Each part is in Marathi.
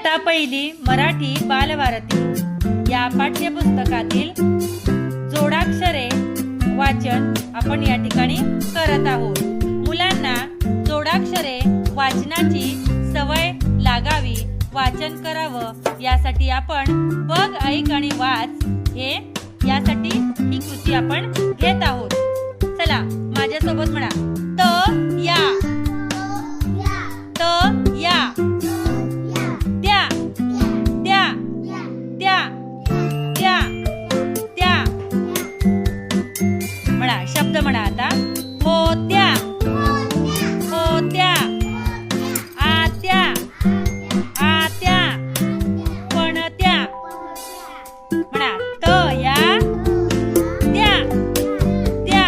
इयत्ता पहिली मराठी बालभारती या पाठ्यपुस्तकातील जोडाक्षरे वाचन आपण या ठिकाणी करत आहोत। मुलांना जोडाक्षरे वाचनाची सवय लागावी, वाचन करावं यासाठी आपण बघ, ऐक आणि वाच हे यासाठी ही कृती आपण घेत आहोत। चला माझ्यासोबत म्हणा, त या, त या, त्या, त्या, त्या, त्या, त्या म्हणा, शब्द म्हणा आता, होत्या, होत्या, आत्या, आत्या, पणत्या म्हणा, त या, त्या, त्या।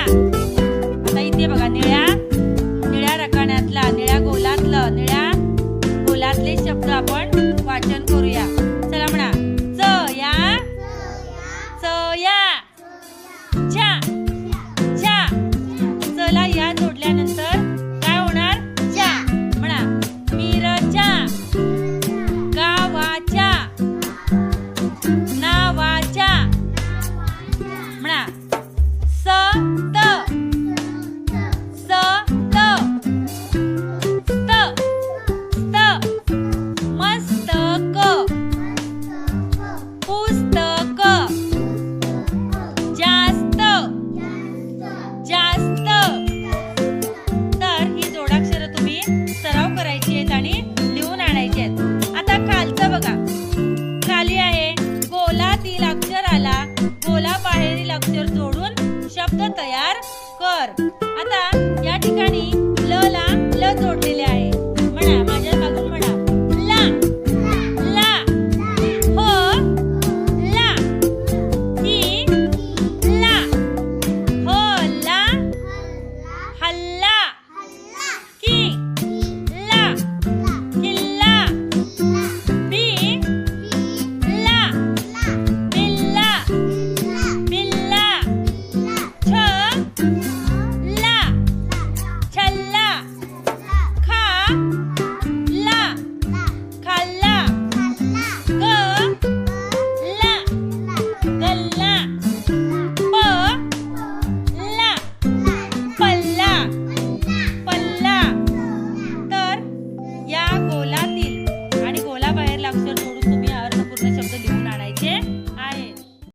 आता इथे बघा, निळ्या रकान्यातला, निळ्या गोलातले शब्द आपण वाचन करूया। चला म्हणा, च या, च या, छा, छा। चला या जोडल्यानंतर काय होणार, चा म्हणा, मिरच्या, गावाच्या, नावाच्या म्हणा, स त, स त, स्त, स्त, मस्तक, पुस्तक, जास्त, जास्त। तर ही जोडाक्षर तुम्ही सराव करायची आहेत आणि लिहून आणायची आहेत। आता खालचं बघा, खाली आहे, गोलातील अक्षराला गोलाबाहेरील अक्षर जोडून शब्द तयार कर। आता